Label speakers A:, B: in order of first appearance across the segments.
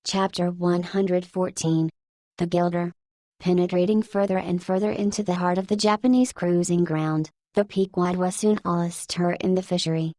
A: Chapter 114. The Gilder. Penetrating further and further into the heart of the Japanese cruising ground, the Pequod was soon all astir in the fishery.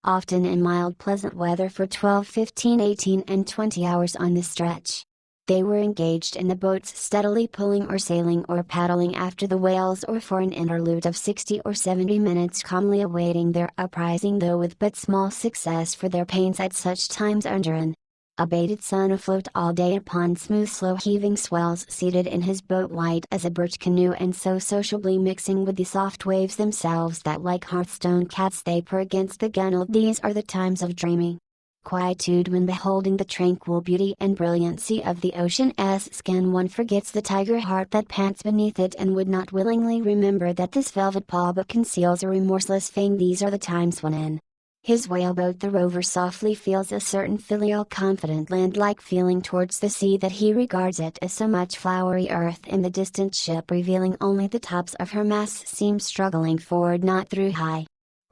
A: Often in mild pleasant weather for 12, 15, 18 and 20 hours on this stretch. They were engaged in the boats steadily pulling or sailing or paddling after the whales, or for an interlude of 60 or 70 minutes calmly awaiting their uprising, though with but small success, for their pains at such times under an abated sun afloat all day upon smooth slow heaving swells, seated in his boat light as a birch canoe, and so sociably mixing with the soft waves themselves that like hearthstone cats they purr against the gunwale. These are the times of dreamy quietude when, beholding the tranquil beauty and brilliancy of the ocean's skin, one forgets the tiger heart that pants beneath it and would not willingly remember that this velvet paw but conceals a remorseless fang. These are the times when in his whaleboat the rover softly feels a certain filial confident land-like feeling towards the sea, that he regards it as so much flowery earth in the distant ship, revealing only the tops of her masts seem struggling forward, not through high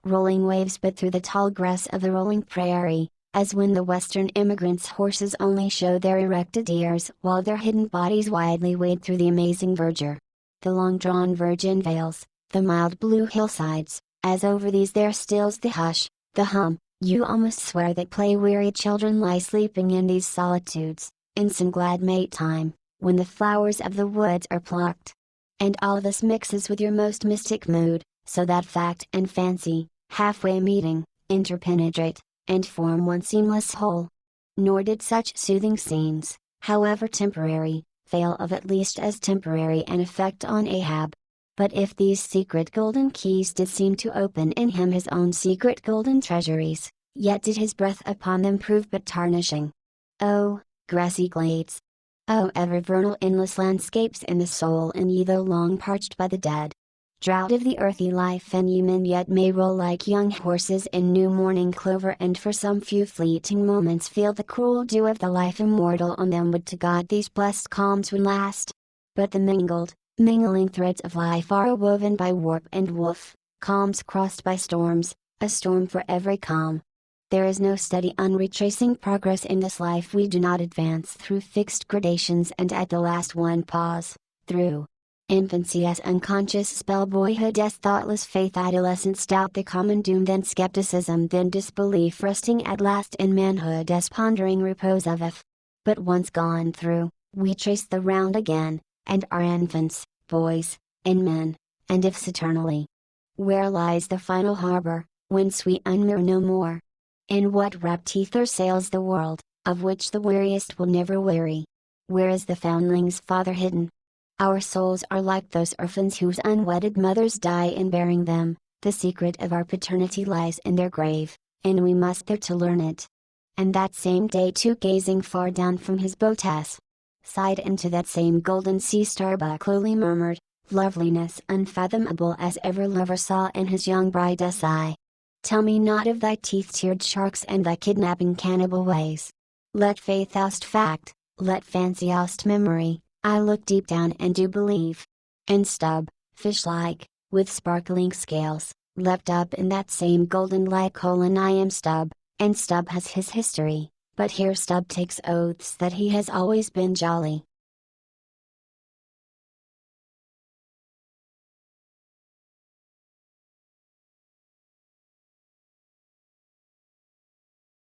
A: rolling waves but through the tall grass of the rolling prairie, as when the western immigrants' horses only show their erected ears while their hidden bodies widely wade through the amazing verdure. The long-drawn virgin vales, the mild blue hillsides, as over these there stills the hush, the hum, you almost swear that play-weary children lie sleeping in these solitudes, in some glad May time, when the flowers of the woods are plucked. And all this mixes with your most mystic mood, so that fact and fancy, halfway meeting, interpenetrate, and form one seamless whole. Nor did such soothing scenes, however temporary, fail of at least as temporary an effect on Ahab. But if these secret golden keys did seem to open in him his own secret golden treasuries, yet did his breath upon them prove but tarnishing. Oh, grassy glades! Oh, ever vernal endless landscapes in the soul, and ye though long parched by the dead drought of the earthy life, and ye men yet may roll like young horses in new morning clover, and for some few fleeting moments feel the cruel dew of the life immortal on them. Would to God these blessed calms would last! But the mingling threads of life are woven by warp and woof, calms crossed by storms, a storm for every calm. There is no steady unretracing progress in this life. We do not advance through fixed gradations and at the last one pause, through infancy as unconscious spell, boyhood as thoughtless faith, adolescence doubt the common doom, then skepticism, then disbelief, resting at last in manhood as pondering repose of if. But once gone through, we trace the round again, and are infants, boys, and men, and ifs eternally. Where lies the final harbor, whence we unmoor no more? In what rapt ether sails the world, of which the weariest will never weary? Where is the foundling's father hidden? Our souls are like those orphans whose unwedded mothers die in bearing them. The secret of our paternity lies in their grave, and we must there to learn it. And that same day too, gazing far down from his boat's side into that same golden sea, Starbuck lowly murmured, "Loveliness unfathomable as ever lover saw in his young bride's eye. Tell me not of thy teeth-tiered sharks and thy kidnapping cannibal ways. Let faith oust fact, let fancy oust memory. I look deep down and do believe." And Stubb, fish-like, with sparkling scales, leapt up in that same golden light. I am Stubb, and Stubb has his history, but here Stubb takes oaths that he has always been jolly.